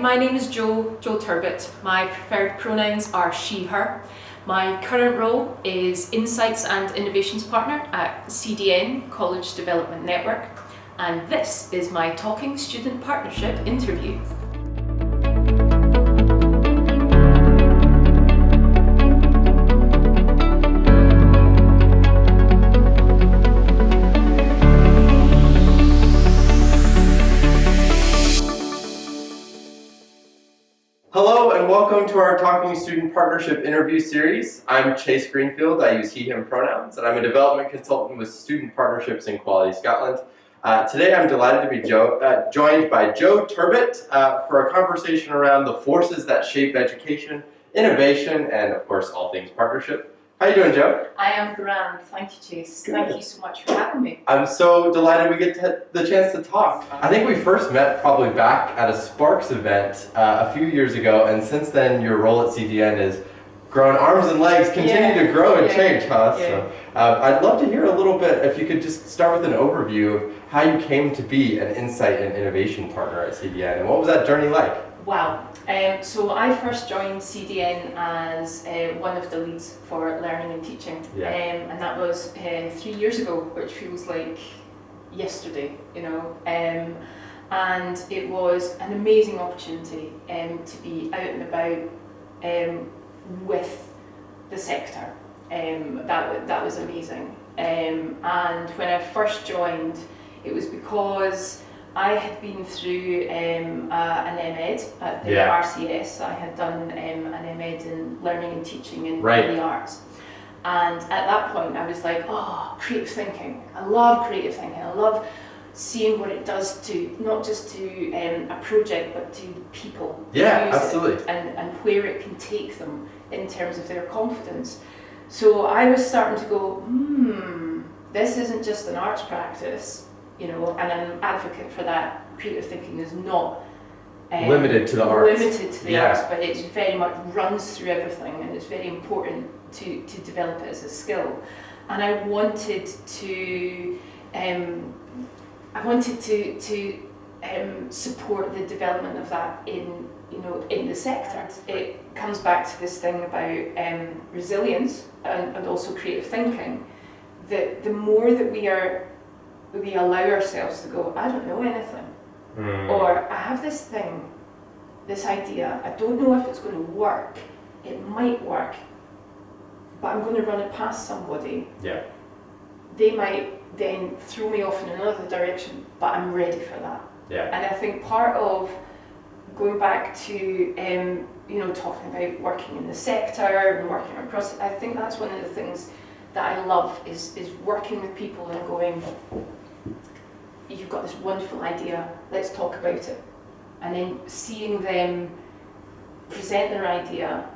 my name is Jo Turbitt. My preferred pronouns are she, her. My current role is Insights and Innovations Partner at CDN, College Development Network, and this is my Talking Student Partnership interview. Hello and welcome to our Talking Student Partnership interview series. I'm Chase Greenfield. I use he, him pronouns, and I'm a development consultant with Student Partnerships in Quality Scotland. Today I'm delighted to be joined by Jo Turbitt for a conversation around the forces that shape education, innovation, and of course all things partnership. How are you doing, Jo? I am grand. Thank you, Chase. Good. Thank you so much for having me. I'm so delighted we get the chance to talk. I think we first met probably back at a Sparks event a few years ago, and since then your role at CDN has grown arms and legs, continue to grow and change, huh? Yeah. So, I'd love to hear a little bit, if you could just start with an overview of how you came to be an Insight and Innovation Partner at CDN, and what was that journey like? Wow. So I first joined CDN as one of the leads for learning and teaching, and that was 3 years ago, which feels like yesterday, you know. And it was an amazing opportunity to be out and about with the sector. That was amazing. And when I first joined, it was because I had been through an MEd at the RCS. I had done an MEd in learning and teaching in the arts. And at that point I was like, oh, creative thinking. I love creative thinking. I love seeing what it does to, not just to a project, but to people. Yeah, absolutely. And where it can take them in terms of their confidence. So I was starting to go, this isn't just an arts practice. You know, and I'm an advocate for that. Creative thinking is not limited to the arts. Limited to the arts, but it very much runs through everything, and it's very important to develop it as a skill. And I wanted to support the development of that in the sector. It comes back to this thing about resilience and also creative thinking. That the more that we allow ourselves to go, I don't know anything, or I have this thing, this idea, I don't know if it's going to work, it might work, but I'm going to run it past somebody. Yeah. They might then throw me off in another direction, but I'm ready for that. Yeah. And I think part of going back to talking about working in the sector and working across, I think that's one of the things that I love is working with people and going, you've got this wonderful idea, let's talk about it. And then seeing them present their idea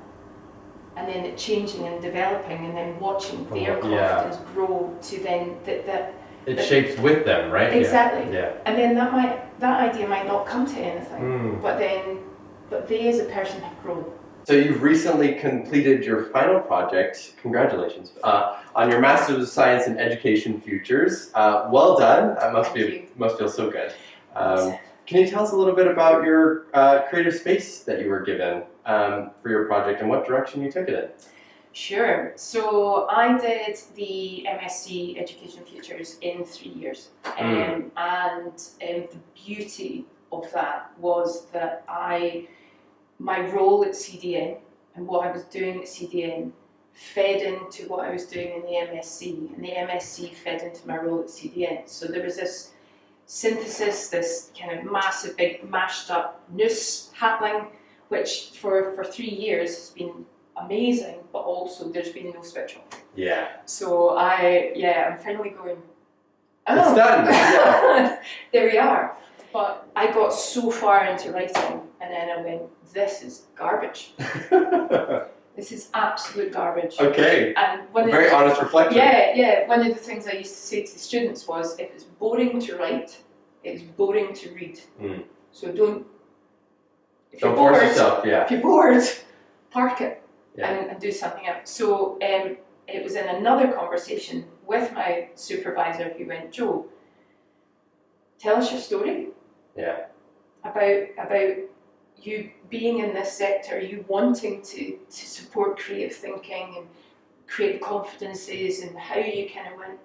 and then it changing and developing and then watching their confidence grow to then it shapes with them, right? Exactly. Yeah. And then that idea might not come to anything, but they as a person have grown. So you've recently completed your final project, congratulations, on your Master's of Science in Education Futures. Well done, that must feel so good. Can you tell us a little bit about your creative space that you were given for your project and what direction you took it in? Sure, so I did the MSc Education Futures in 3 years, and the beauty of that was that my role at CDN and what I was doing at CDN fed into what I was doing in the MSc, and the MSc fed into my role at CDN. So there was this synthesis, this kind of massive, big, mashed up noose happening, which for 3 years has been amazing, but also there's been no switch off. Yeah. So I'm finally going, it's done! Yeah. There we are. But I got so far into writing, and then I went, this is garbage. This is absolute garbage. Okay. And very honest reflection. Yeah. One of the things I used to say to the students was, if it's boring to write, it's boring to read. So don't force yourself. Yeah. If you're bored, park it and do something else. So it was in another conversation with my supervisor who went, Jo, tell us your story. Yeah. About you being in this sector, you wanting to support creative thinking and creative confidences, and how you kind of went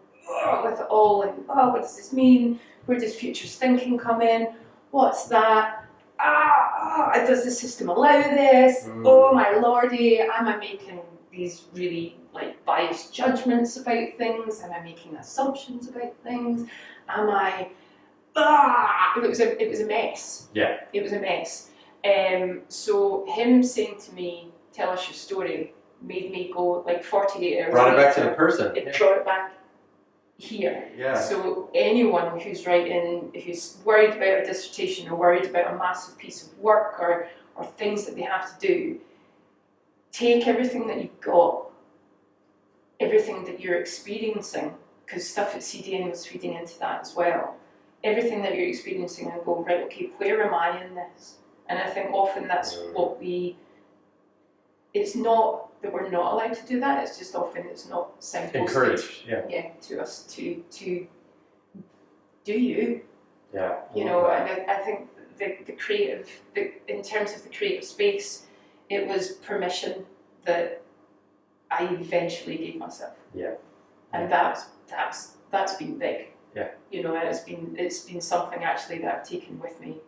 with it all, and what does this mean? Where does futures thinking come in? What's that? Does the system allow this? Oh my lordy, am I making these really like biased judgments about things? Am I making assumptions about things? Am I? It was a mess. Yeah. It was a mess. So him saying to me, "Tell us your story," made me go like 48 hours. Brought it back to the person. It brought it back here. Yeah. So anyone who's writing, who's worried about a dissertation or worried about a massive piece of work or things that they have to do, take everything that you've got, everything that you're experiencing, because stuff at CDN was feeding into that as well. Everything that you're experiencing, and go, right, okay, where am I in this? And I think often that's what it's not that we're not allowed to do that, it's just often it's not signposted. Encouraged, to us to do you. Yeah. You know, and I think the creative, in terms of the creative space, it was permission that I eventually gave myself. Yeah. And that's been big. Yeah. You know, it's been something actually that I've taken with me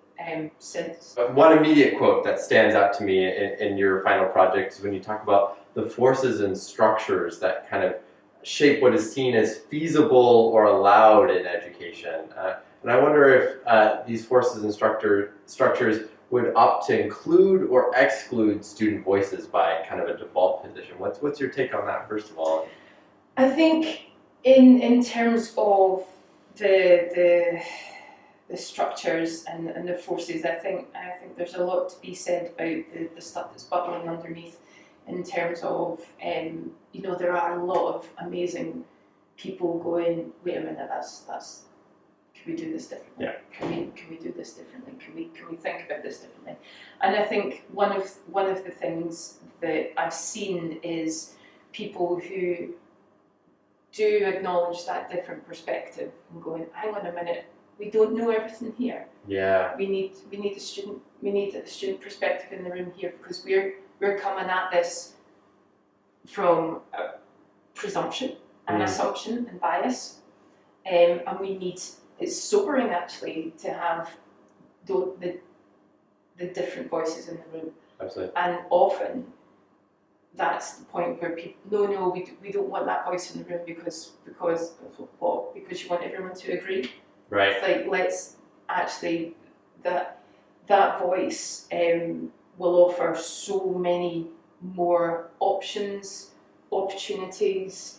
since. One immediate quote that stands out to me in your final project is when you talk about the forces and structures that kind of shape what is seen as feasible or allowed in education. And I wonder if these forces and structures would opt to include or exclude student voices by kind of a default position. What's your take on that, first of all? I think in terms of the structures and the forces, I think there's a lot to be said about the stuff that's bubbling underneath, in terms of you know, there are a lot of amazing people going, wait a minute, that's can we do this differently? Yeah. Can we do this differently? Can we think about this differently? And I think one of the things that I've seen is people who do acknowledge that different perspective and going, hang on a minute, we don't know everything here. Yeah. We need a student perspective in the room here, because we're coming at this from a presumption and assumption and bias, and we need. It's sobering actually to have the different voices in the room. Absolutely. And often that's the point where people, no, we don't want that voice in the room because what? Because you want everyone to agree. Right. It's like, let's actually, that voice will offer so many more options, opportunities.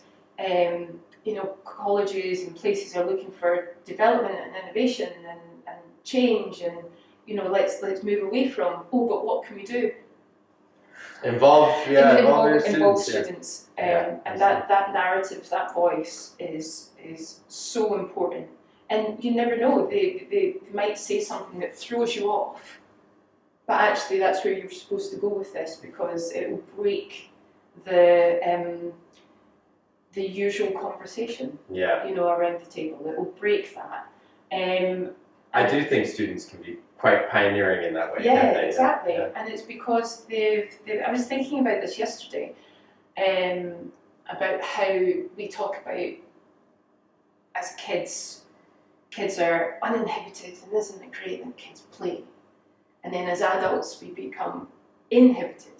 You know, colleges and places are looking for development and innovation and change, and you know, let's move away from, but what can we do? Involve your students. And that narrative, that voice is so important. And you never know, they might say something that throws you off, but actually that's where you're supposed to go with this, because it will break the usual conversation, you know, around the table. It will break that. I do think students can be quite pioneering in that way. Yeah, exactly. Yeah. And it's because I was thinking about this yesterday, about how we talk about, as kids are uninhibited, and isn't it great that kids play? And then as adults we become inhibited.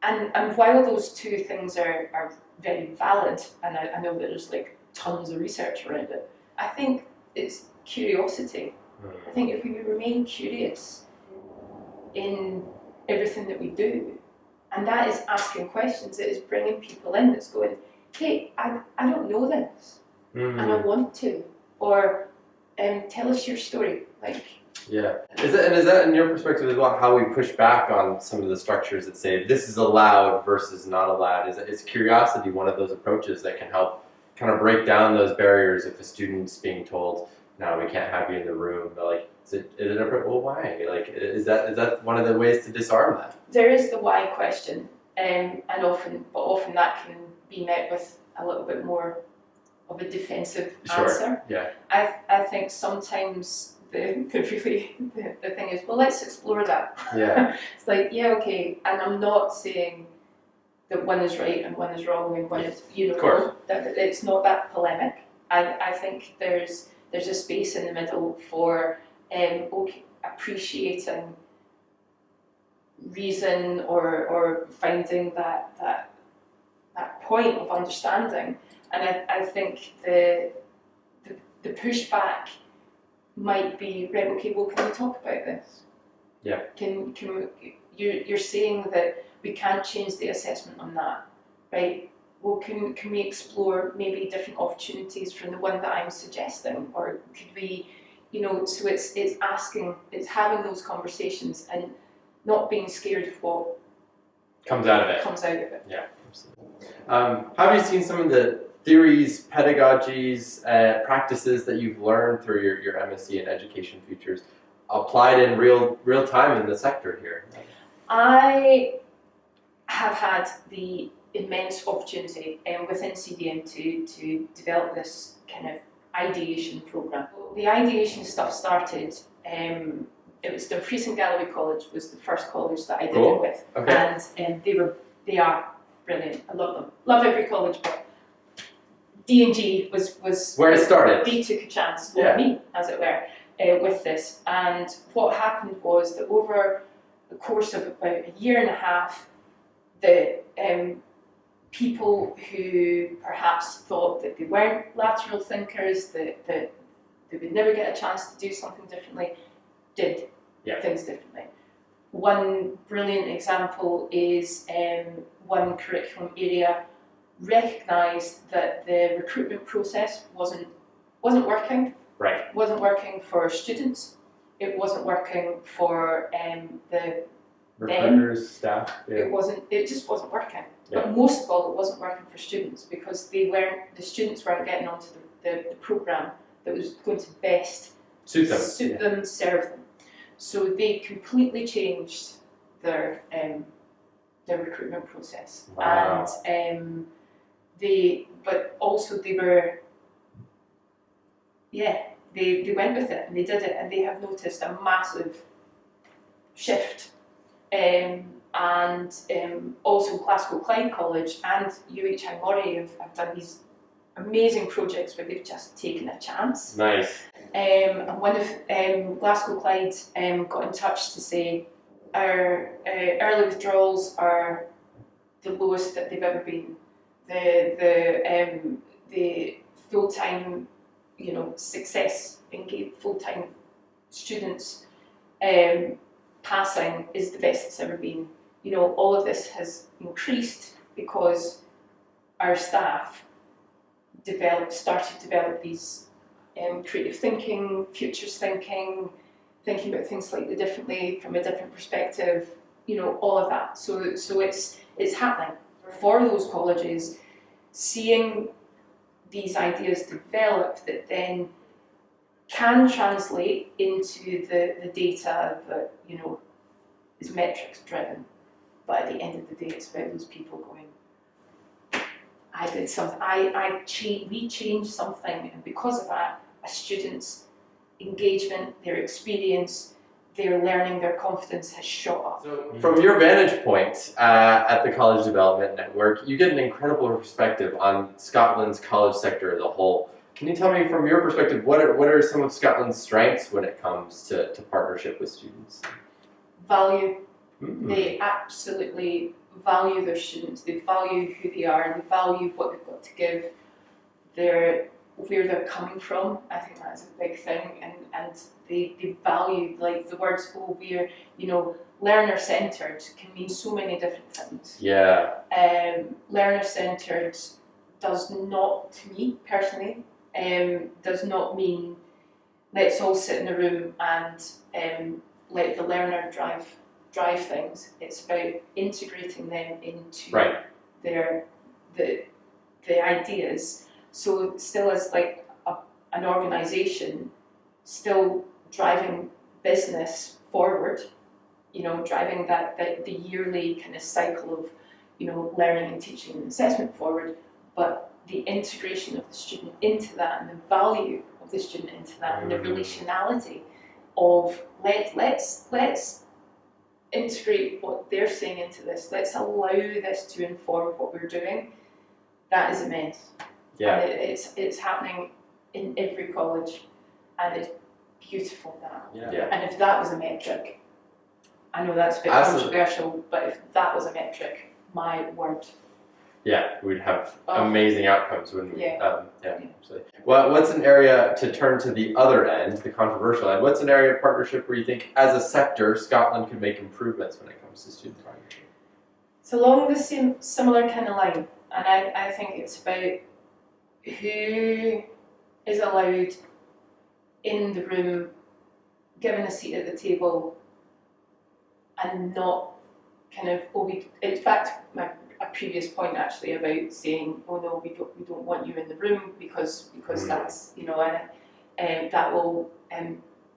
And while those two things are very valid, and I know that there's like tons of research around it, I think it's curiosity. I think if we remain curious in everything that we do, and that is asking questions, it is bringing people in that's going, hey, I don't know this, and I want to, or tell us your story, like. Yeah. Is that in your perspective as well, how we push back on some of the structures that say this is allowed versus not allowed? Is curiosity one of those approaches that can help kind of break down those barriers if a student's being told, no, we can't have you in the room? They're like, is it well, why? Like, is that one of the ways to disarm that? There is the why question, and often that can be met with a little bit more of a defensive answer. Yeah. I think sometimes the thing is, well, let's explore that. Yeah. It's like, yeah, okay, and I'm not saying that one is right and one is wrong and one is, Of course. that it's not that polemic. I think there's a space in the middle for appreciating reason or finding that point of understanding. And I think the pushback might be, right, okay, well, can we talk about this? Yeah. Can you're saying that we can't change the assessment on that, right? Well, can we explore maybe different opportunities from the one that I'm suggesting, or could we, so it's having those conversations and not being scared of what comes out of it. Yeah, absolutely. Have you seen some of the theories, pedagogies, practices that you've learned through your MSc in Education Futures applied in real time in the sector here? I have had the immense opportunity within CDM to develop this kind of ideation program. The ideation stuff started. It was Dumfries and Galloway College was the first college that I did it with, okay. And they are brilliant. I love them. Love every college, but D&G was where it started. They took a chance on me, as it were, with this. And what happened was that over the course of about a year and a half, the people who perhaps thought that they weren't lateral thinkers, that they would never get a chance to do something differently, did things differently. One brilliant example is one curriculum area recognised that the recruitment process wasn't working. Right. Wasn't working for students. It wasn't working for the recruiters, staff. Yeah. It just wasn't working. Yeah. But most of all, it wasn't working for students because the students weren't getting onto the programme that was going to best suit them, serve them. So they completely changed their recruitment process. Wow. And but also they were, they went with it and they did it, and they have noticed a massive shift. Also Glasgow Clyde College and UHI Moray have done these amazing projects where they've just taken a chance. Nice. And one of Glasgow Clyde got in touch to say our early withdrawals are the lowest that they've ever been. The full-time, success in full-time students passing is the best it's ever been. All of this has increased because our staff started to develop these creative thinking, futures thinking about things slightly differently from a different perspective, all of that. So it's happening for those colleges, seeing these ideas develop that then can translate into the data that is metrics driven. But at the end of the day, it's about those people going, I did something, we changed something, and because of that, a student's engagement, their experience, their learning, their confidence has shot up. So from your vantage point at the College Development Network, you get an incredible perspective on Scotland's college sector as a whole. Can you tell me from your perspective, what are some of Scotland's strengths when it comes to partnership with students? Value. Mm-hmm. They absolutely value their students. They value who they are. They value what they've got to give. Where they're coming from. I think that's a big thing. And they value, like the words, we're, learner-centred can mean so many different things. Yeah. Learner-centred does not, to me personally, does not mean let's all sit in a room and let the learner drive things. It's about integrating them into the ideas. So still as like an organisation, still driving business forward, driving the yearly kind of cycle of, learning and teaching and assessment forward, but the integration of the student into that and the value of the student into that and the relationality of let's integrate what they're saying into this. Let's allow this to inform what we're doing. That is a mess. Yeah. And it's happening in every college, and it's beautiful now. Yeah. And if that was a metric, I know that's a bit controversial, but if that was a metric, my word. Yeah, we'd have amazing outcomes, wouldn't we? Yeah. Absolutely. Well, what's an area, to turn to the other end, the controversial end, what's an area of partnership where you think, as a sector, Scotland could make improvements when it comes to student partnership? It's along the same similar kind of line, and I think it's about who is allowed in the room, given a seat at the table, and not kind of, it's back to a previous point actually about saying, oh no, we don't want you in the room because that's, and that will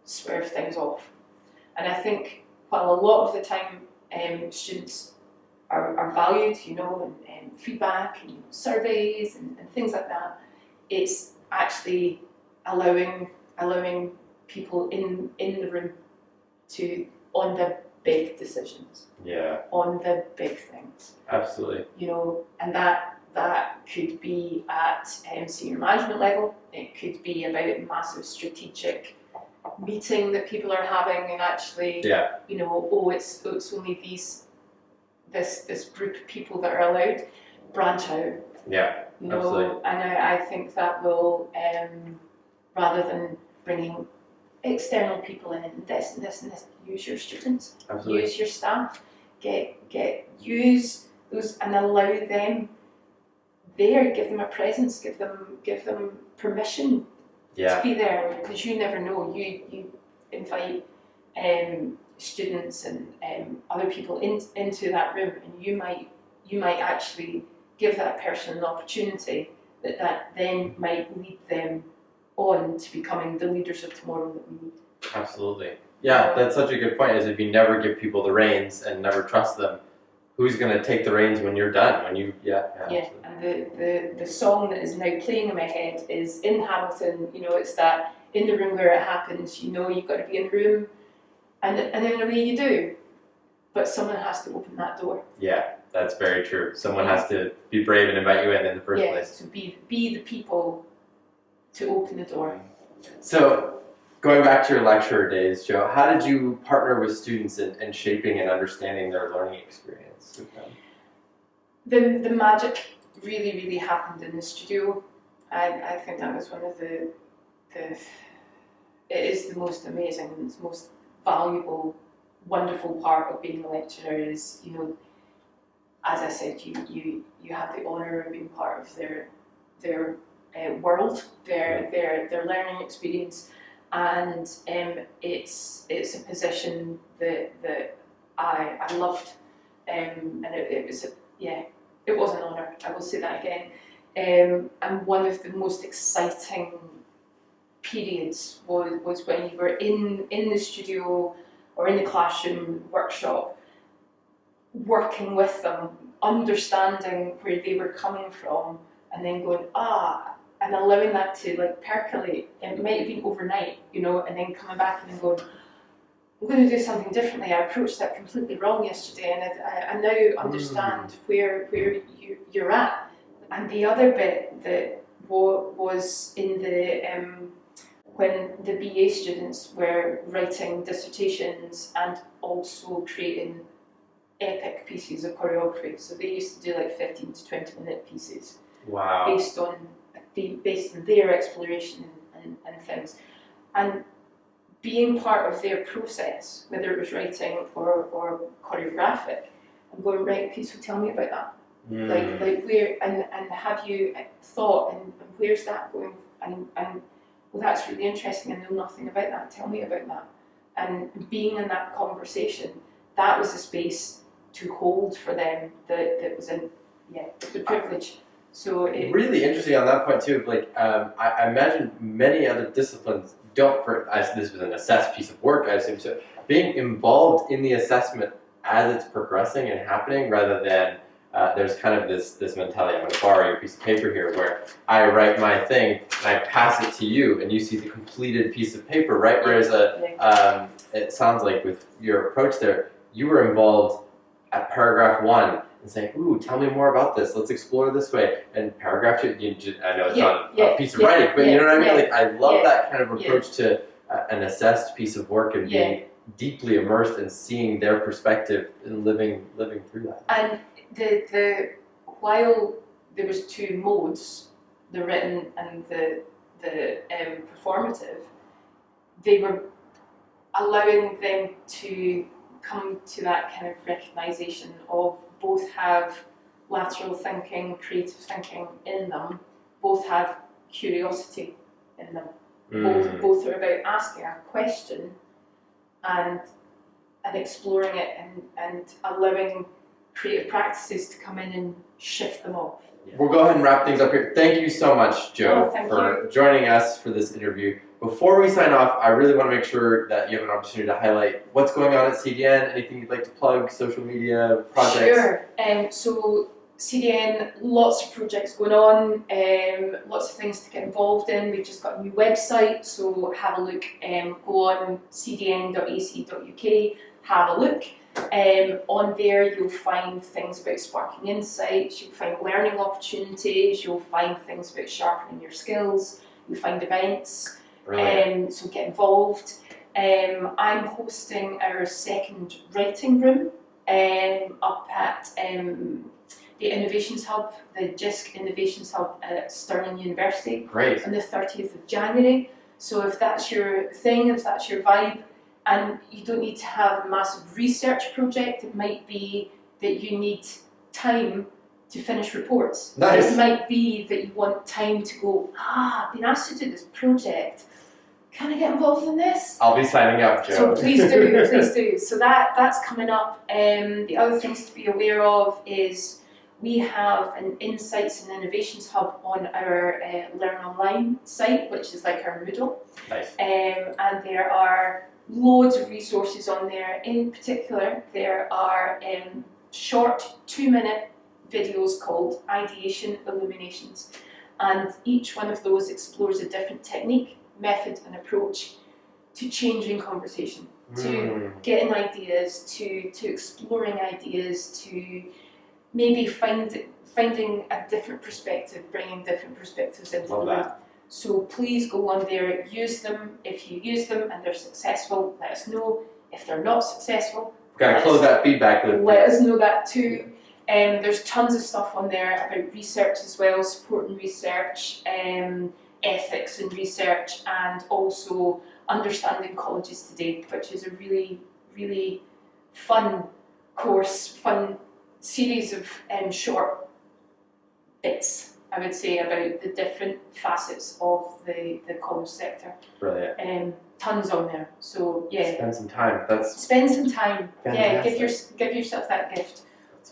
swerve things off. And I think while a lot of the time students are valued, and feedback and surveys and things like that, it's actually allowing people in the room on the big decisions. Yeah. On the big things. Absolutely. And that could be at senior management level. It could be about a massive strategic meeting that people are having, and actually, it's only this group of people that are allowed. Branch out. Yeah. Absolutely. And I think that will, rather than bringing external people in and this and this and this, use your students, Absolutely. Use your staff, use those and allow them there, give them a presence, give them permission to be there, because you never know. You invite students and other people into that room, and you might actually give that person an opportunity that then might lead them on to becoming the leaders of tomorrow that we need. Absolutely. Yeah, that's such a good point, is if you never give people the reins and never trust them, who's going to take the reins when you're done? Absolutely. And the song that is now playing in my head is in Hamilton, it's that in the room where it happens, you've got to be in the room, and in a way you do, but someone has to open that door. Yeah, that's very true. Someone has to be brave and invite you in the first place. So be the people to open the door. So, going back to your lecturer days, Jo, how did you partner with students in shaping and understanding their learning experience with them? The magic really, really happened in the studio. I think that was one of it is the most amazing and most valuable, wonderful part of being a lecturer is, as I said, you have the honour of being part of their world, their learning experience, and it's a position that I loved, and it was an honour. I will say that again, and one of the most exciting periods was when you were in the studio or in the classroom workshop, working with them, understanding where they were coming from, and then going, and allowing that to percolate. It might have been overnight, and then coming back and then going, I'm going to do something differently. I approached that completely wrong yesterday, and I now understand where you're at. And the other bit that was in the when the BA students were writing dissertations and also creating epic pieces of choreography. So they used to do 15 to 20 minute pieces. Wow. Based on their exploration and things. And being part of their process, whether it was writing or choreographic, and going, right, okay, so tell me about that. Where, and have you thought, and where's that going? And well, that's really interesting, I know nothing about that, tell me about that. And being in that conversation, that was a space to hold for them that was the privilege. So really interesting on that point too. I imagine many other disciplines don't. This was an assessed piece of work, I assume. So being involved in the assessment as it's progressing and happening, rather than there's kind of this mentality. I'm going to borrow your piece of paper here, where I write my thing and I pass it to you, and you see the completed piece of paper, right? Whereas it sounds like with your approach there, you were involved at paragraph 1 and saying, "Ooh, tell me more about this. Let's explore this way." And paragraph 2, I know it's not a piece of writing, but you know what I mean. Like I love that kind of approach to an assessed piece of work and being deeply immersed and seeing their perspective and living through that. And the while there was 2 modes, the written and the performative, they were allowing them to come to that kind of recognition of both have lateral thinking, creative thinking in them, both have curiosity in them. Both are about asking a question and exploring it and allowing creative practices to come in and shift them off. We'll go ahead and wrap things up here. Thank you so much, Jo, for joining us for this interview. Before we sign off, I really want to make sure that you have an opportunity to highlight what's going on at CDN, anything you'd like to plug, social media, projects. Sure. So CDN, lots of projects going on, lots of things to get involved in. We've just got a new website, so have a look. Go on cdn.ac.uk, have a look. On there you'll find things about sparking insights, you'll find learning opportunities, you'll find things about sharpening your skills, you'll find events. So get involved. I'm hosting our second writing room up at the Innovations Hub, the JISC Innovations Hub at Stirling University. Great. On the 30th of January. So if that's your thing, if that's your vibe, and you don't need to have a massive research project, it might be that you need time to finish reports. Nice. It might be that you want time to go, I've been asked to do this project. Can I get involved in this? I'll be signing up, Jo. So please do, please do. So that's coming up. The other things to be aware of is we have an Insights and Innovations Hub on our Learn Online site, which is like our Moodle. Nice. And there are loads of resources on there. In particular, there are short 2-minute videos called Ideation Illuminations. And each one of those explores a different technique, method and approach to changing conversation, to getting ideas, to exploring ideas, to maybe finding a different perspective, bringing different perspectives into the room. So please go on there, use them. If you use them and they're successful, let us know. If they're not successful, we've got to close that feedback loop. Let us know that too. There's tons of stuff on there about research as well, supporting research, ethics in research, and also understanding colleges today, which is a really, really fun course, fun series of short bits, I would say, about the different facets of the college sector. Brilliant. Tons on there. So yeah. Spend some time. Spend some time. Fantastic. Yeah, give yourself that gift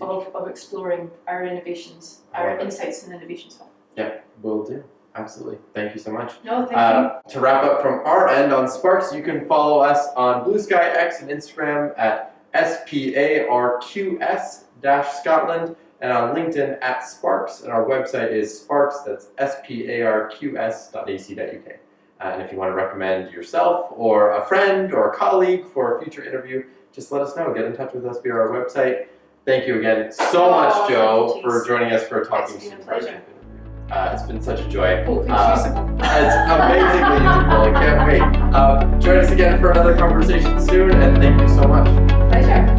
of exploring our innovations, our Insights and Innovations Hub. Yeah, will do. Absolutely. Thank you so much. No, thank you. To wrap up from our end on Sparks, you can follow us on Blue Sky X and Instagram at SPARQS-Scotland, and on LinkedIn at Sparks, and our website is Sparks, that's sparqs.ac.uk. And if you want to recommend yourself or a friend or a colleague for a future interview, just let us know. Get in touch with us via our website. Thank you again so much, Jo, for joining us for a Talking Student Partnership interview. It's been such a joy. Oh, it's amazingly useful. I can't wait. Join us again for another conversation soon, and thank you so much. Pleasure.